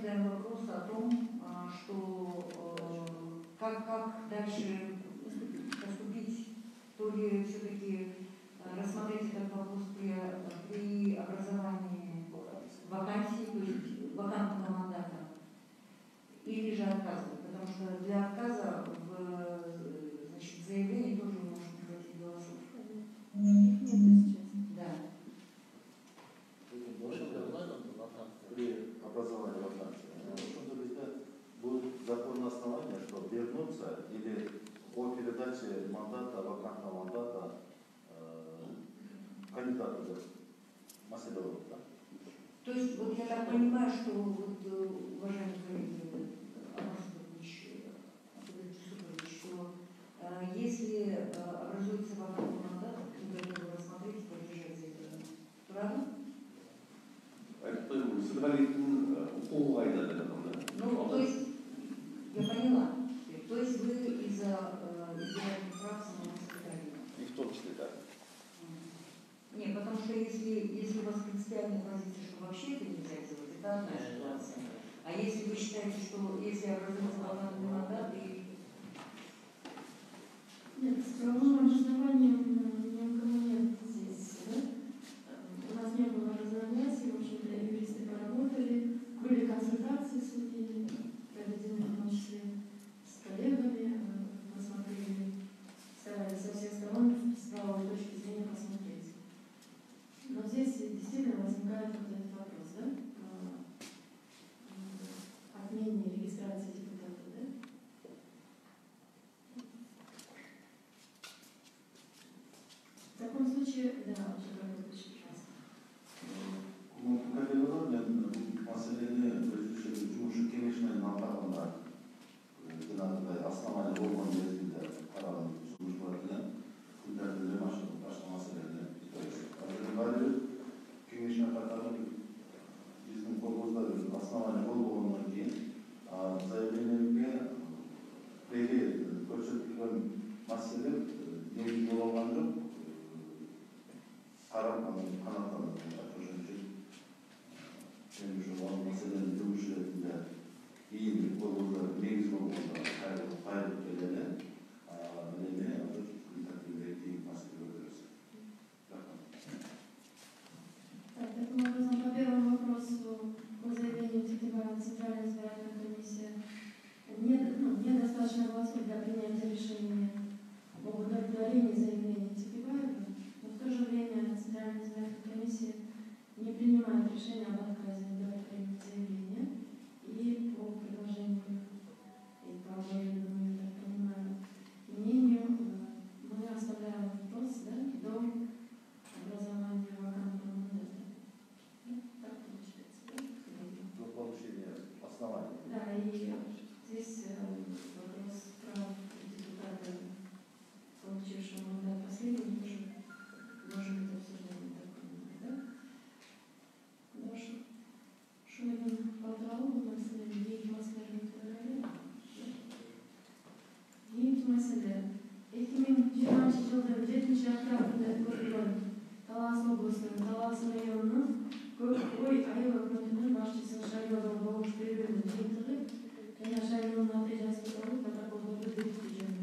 задаем вопрос о том, что как дальше поступить, то ли все-таки рассмотреть этот вопрос при образовании вакансий, то есть вакантного мандата, или же отказывать, потому что для отказа в заявлении тоже не может не хватить голосов. Их нет сейчас. Да. При образовании вакансии. Будет законное основание, что вернуться или по передаче мандата, вакантного мандата кандидату Маседову, да? То есть, вот я так понимаю, что вот, уважаемый коллеги, что если образуется вакантный мандат, мы готовы рассмотреть и поддержать заявление. Правда? Ну, то есть, я поняла. То есть вы из-за избирательных прав самого секретаря. И в том числе, да. Нет, потому что если у вас принципиальная позиция, что вообще это нельзя делать, это одна ситуация. А если вы считаете, что если образуется вакантный мандат и... Нет, с правовым обоснованием никому нет здесь, да? У нас не было разногласий, в общем-то, юристы поработали, были консультации судей, проведены в том числе с коллегами, мы смотрели, старались со всех сторон с правовой точки зрения посмотреть. Но здесь действительно возникает вот этот вопрос, да? Отмене регистрации депутата, да? В таком случае, да, очень прекрасно. Ну, как я говорил, маселени өзүшү жумушу кеңешменин алкагында жанагындай основание болгон мезгилде караган сунуштар менен күн тартибинде башка маселени кеңешмен катары биздин колубузда основание болбогондон кийин заявлениеге көрсөтүлгөн маселе негиз боло алган жок. Карап канаттанып ошон үчүн маселени жумуш иретинде ийгилик болгондо негиз болгондо кайрылып келели эми азыр күн тартибиндеги кийинки маселе көтөрөбүз. Таким образом, по первому вопросу по заявлению Тетева Центральная избирательная комиссия недостаточно голосов для принятия решения об удовлетворении заявления Тетеваева, но в то же время Центральная избирательная комиссия не принимает решение об отказе в удовлетворении заявления и по предложению и по объявлению, я так понимаю, мнению мы оставляем вопрос, да, до образования вакантного мандата. Так получается, да? До получения основания. Да, и здесь вопрос прав депутата, получившего мандат последний, тоже может быть обсуждение такое, да? Хорошо. Şöyle kontrol mesele, ilk mesele ilk mesele 2020 yılda 70 aprelde kurulduğu Talas областının Talas rayonunun Kökoy ayı öğretmeninin başçısı Şayla'dan doğuş birbirinin yıktığı және Şayla'nın natijası olup protokolları değiştireceğini.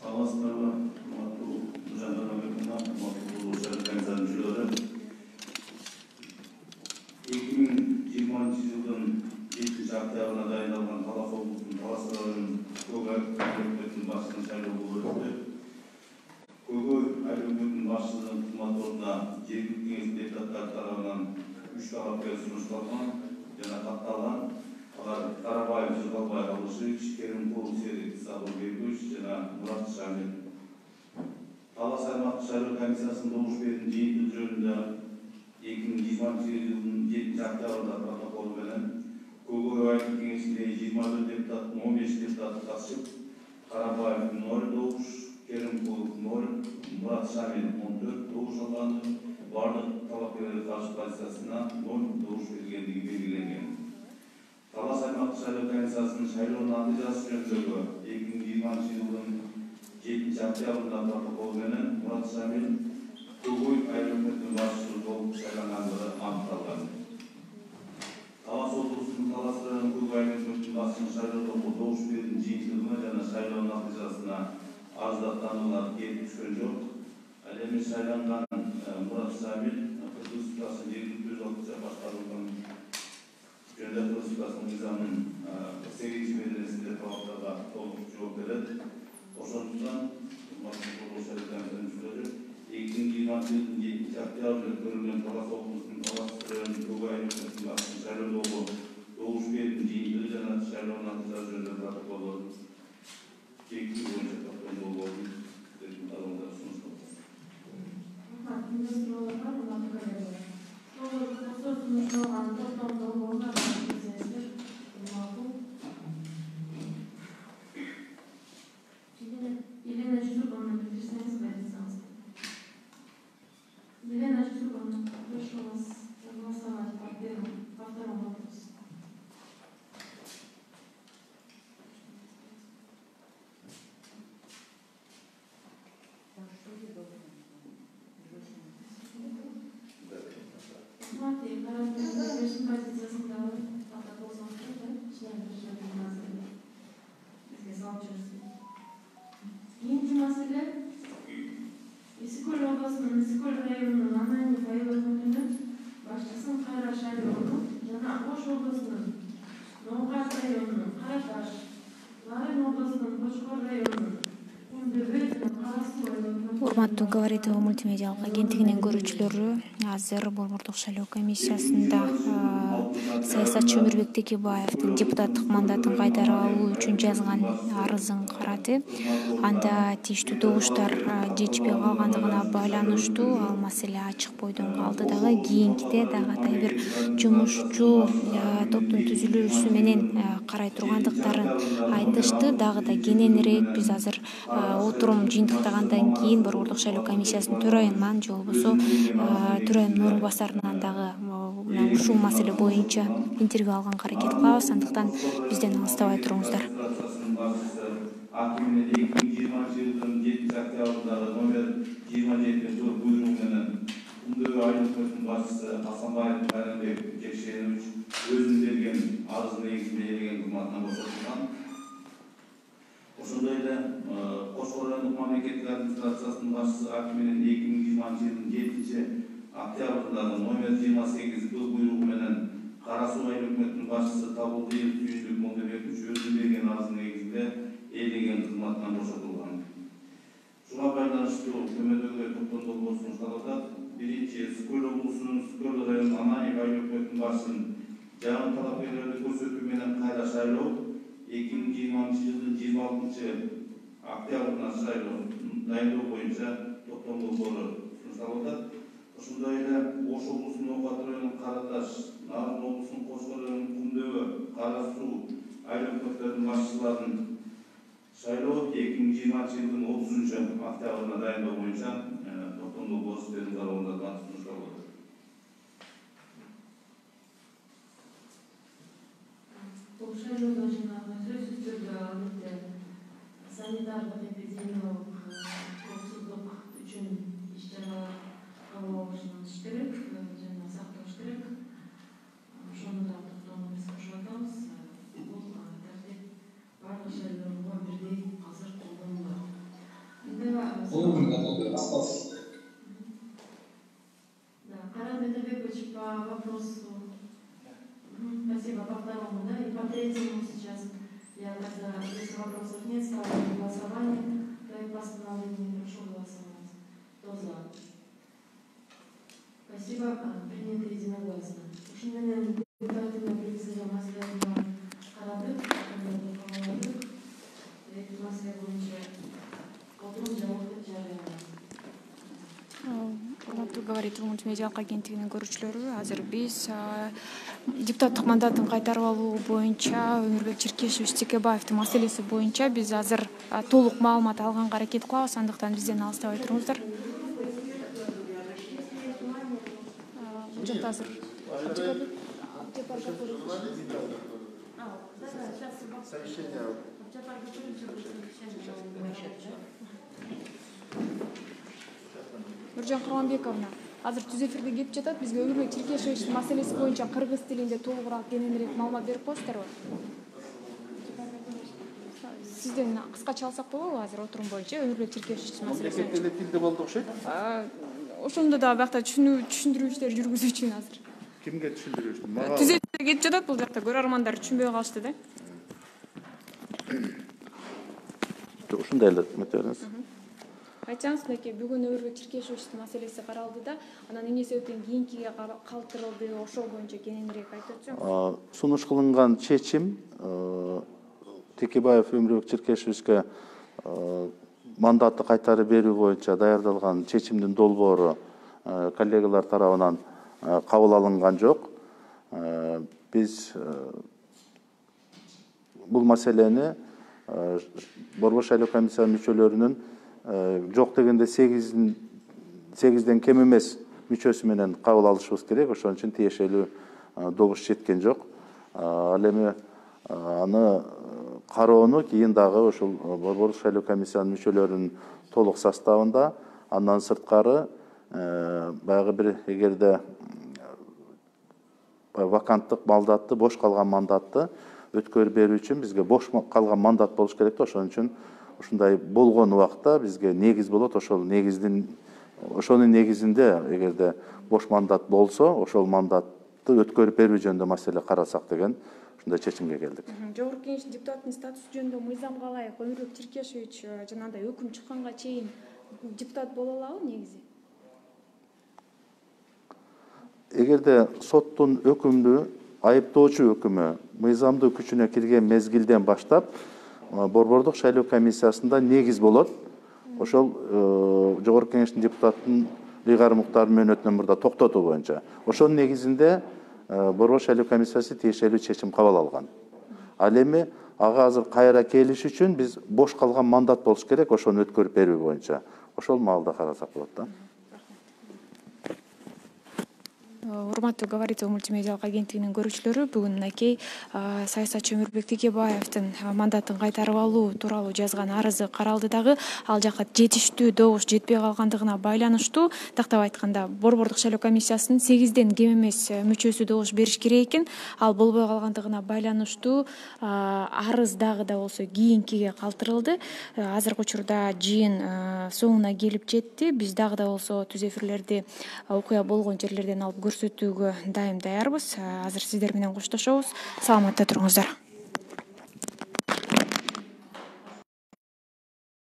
Саламатсыздарбы, урматтуу Нуржан Мамедовна, урматтуу организациянын мүчөлөрү. 2020 жылдын 7 октябрына дайындалган Талас облусунун Талас районунун Көкөй өкмөтүнүн башчысын шайлоо болуп өттү. Көкөй өкмөтүнүн башчылыгынын кызматтарына жергиликтүү кеңеш депутаттары тарабынан 3 талапкер сунушталган жана катталган. Алар Карабаев Жыргалбай Алышевич, Керимкулов Серик Сабырбекович жана Мурат Шамил. Талас аймактык шайлоо комиссиясынын добуш берүүнүн жыйынтыгы жөнүндө 2020 жылдын 7 октябрда протокол менен Көкөй айылдык кеңешине 24 депутаттын 15 депутаты катышып, Карабаев 0 добуш, Керимкулов 0, Мурат Шамил 14 добуш алган. Бардык талапкерлер каршы позициясына 0 добуш берилгендиги белгиленген. Талас аймактык шайлоо комиссиясынын шайлоо натыйжасы жөнүндөгү 2020 жылдын 7 октябрда протокол менен Мурат Шамил Көкөй айыл өкмөтүнүн башчысы болуп шайлангандыгы аныкталган. жыйынтыгына жана шайлоо натыйжасына арыздаттануулар келип түшкөн жок. Ал эми шайланган Мурат Шамил Кыргыз Республикасынын жергиликтүү убакытча башкарылган Жөнөкөй Кыргыз Республикасынын мыйзамынын 48 бөлүмүндө талаптарга толук жооп берет. Ошондуктан 2020 жылдын 7 октябрда өткөрүлгөн Талас облусунун Талас районунун Көкай өлкөсүнүн шайлоодогу добуш берүүнүн жыйынтыгы жана шайлоо натыйжасы жөнүндө протоколдор бекитүү боюнча токтомдол болду. Елена Чусуповна, присоединяйтесь к лицензии. Елена Чусуповна, прошу вас проголосовать по второму вопросу. Смотри, конечно, позиция создала протокол санкции, член Державной если сообщество. Инти маселе, Исыкөл обласынын Исыкөл районунун Ананьев айыл өкмөтүнүн башчысын Кайра Шайлоону жана Ош облусунун Ноогат районунун Караташ, Нарын облусунун Кочкор районунун Урматтуу говоритова мультимедиалык агенттигинин көрүүчүлөрү, азыр Борбордук шайлоо комиссиясында саясатчы Өмүрбек Текебаевдин депутаттык мандатын кайтарып алуу үчүн жазган арызын карады. Анда тийиштүү добуштар жетишпей калгандыгына байланыштуу ал маселе ачык бойдон калды дагы. Кийинкиде дагы атай бир жумушчу топтун түзүлүшү менен карай тургандыктарын айтышты. Дагы да кененирээк биз азыр отурум жыйынтыктагандан кийин Борбордук шайлоо комиссиясынын төрайымынан же болбосо төрайымдын орун басарынан дагы ушул маселе боюнча интервью алганга аракет кылабыз. Андыктан бизден алыстабай туруңуздар. Акимдин 2020 жылдын 7 октябрындагы номер 27 буйругу менен Кумдөбө айыл өкмөтүнүн башчысы Асанбаев Кайрамбек Жекшенович өзүнүн берген арыздын негизинде элеген кызматынан бошотулган. Ошондой эле Кошкор райондук мамлекеттик администрациясынын башчысы Акимдин 2020 жылдын 7 октябрындагы номер 28 буйругу менен Кара Суу айыл өкмөтүнүн башчысы Табылдыев Түйүндүк Молдобекович өзүнүн берген арыздын негизинде элеген кызматынан бошотулган. Шуга байланыштуу төмөндөгү токтомдолго сунушталып атат. Биринчи, Ысыкөл облусунун Ысыкөл районунун Ананьев айыл өкмөтүнүн башчысынын жаңы талапкерлерди көрсөтүү менен кайра шайлоо 2020 жылдын 26 октябрына шайлоо дайындоо боюнча токтомдолдору сунушталып атат. Ошондой эле Ош облусунун Ноогат районунун Караташ, Нарын облусунун Кочкор районунун Кумдөбө, Кара Суу айыл өкмөттөрүнүн башчыларынын шайлоо 2020 жылдын 30 октябрына дайындоо боюнча токтомдолго сиздердин карооңуздарга сунушталып атат. Бул шайлоодо жанагы сөзсүз түрдө санитардык эпидемиялык коопсуздук үчүн иш-чаралар кабыл алыш керек жана сакташ керек. Ошону да токтомдо кошуп атабыз. Бул тартип баардык шайлоого бирдей азыр колдонулат. Карат Метербекович, по вопросу, спасибо, по второму, да, и по третьему сейчас, я тогда, если вопросов нет, ставлю на голосование, проект постановления, прошу голосовать. Кто за? Спасибо, принято единогласно. Ушунменен депутаттын президиум маселелерин карадык, эки маселе боюнча отурум жабык жарыяланды. Говорит мультимедиалык агенттигинин көрүүчүлөрү, азыр биз депутаттык мандатын кайтарып алуу боюнча Өмүрбек Черкешевич Текебаевдин маселеси боюнча биз азыр толук маалымат алганга аракет кылабыз. Андыктан бизден алыстабай туруңуздар. Жок азыр. Нуржан Курманбековна, азыр түз эфирде кетип жатат. Бизге Өмүрбек Черкешевичтин маселеси боюнча кыргыз тилинде толугураак кененирээк маалымат берип коесуздарбы? сизден кыскача алсак болобу азыр отурум боюнча өмүрбек Тиркешевич маселеси Мамлекет эле тилде болду окшойт. ошондо да биякта түшүндүрүү иштери жүргүзүү үчүн азыр Кимге түшүндүрүштү? Мага. түзөтүүгө кетип жатат бул жакта көрөрмандар түшүнбөй калышты да. Ушундай эле метелиңиз. Айтсаңыз мынакей бүгүн Өмүрбек Тиркешевичтин маселеси каралды да, анан эмне себептен кийинкиге калтырылды, ошол боюнча кененирээк айтып өтсөңүз. Сунуш кылынган чечим Текебаев Өмүрбек Тиркешевичке мандатты кайтарып берүү боюнча даярдалган чечимдин долбоору коллегалар тарабынан кабыл алынган жок. Биз бул маселени Борбор шайлоо комиссиянын мүчөлөрүнүн жок дегенде 8ден кем эмес мүчөсү менен кабыл алышыбыз керек. Ошон үчүн тиешелүү добуш жеткен жок. Ал эми аны кароону кийин дагы ошол Борбор шайлоо комиссиянын мүчөлөрүнүн толук составында, андан сырткары баягы бир эгерде ваканттык мандатты, бош калган мандатты өткөрүп берүү үчүн бизге бош калган мандат болуш керек да. Ошон үчүн ушундай болгон убакта бизге негиз болот. Ошонун негизинде эгерде бош мандат болсо, ошол мандатты өткөрүп берүү жөнүндө маселе карасак деген ушундай чечимге келдик. Жогорку Кеңештин депутатынын статусу жөнүндө мыйзамга ылайык Өмүрбек Тиркешевич жанагындай өкүм чыкканга чейин депутат боло алабы негизи? Эгерде соттун өкүмдү, айыптоочу өкүмү мыйзамдуу күчүнө кирген мезгилден баштап Борбордук шайлоо комиссиясында негиз болот. Ошол Жогорку Кеңештин депутатынын ыйгарым укуктарын мөөнөтүнөн мурда токтотуу боюнча. Ошонун негизинде Борбор шайлоо комиссиясы тиешелүү чечим кабыл алган. Ал эми ага азыр кайра келиш үчүн биз бош калган мандат болуш керек, ошону өткөрүп берүү боюнча. Ошол маалда карасак болот да. Урматтуу Говорите мультимедиалык агенттигинин көрүүчүлөрү, бүгүн мынакей саясатчы Өмүрбек Текебаевдин мандатын кайтарып алуу тууралуу жазган арызы каралды дагы. Ал жакка жетиштүү добуш жетпей калгандыгына байланыштуу, тактап айтканда Борбордук шайлоо комиссиясынын 8ден кем эмес мүчөсү добуш бериш керек экен. Ал болбой калгандыгына байланыштуу арыз дагы да болсо кийинкиге калтырылды. Азыркы учурда жыйын соңуна келип жетти. Биз дагы да болсо түз эфирлерди окуя болгон жерлерден алып көрсөтүүгө дайым даярбыз. Азыр сиздер менен коштошобуз. Саламатта туруңуздар.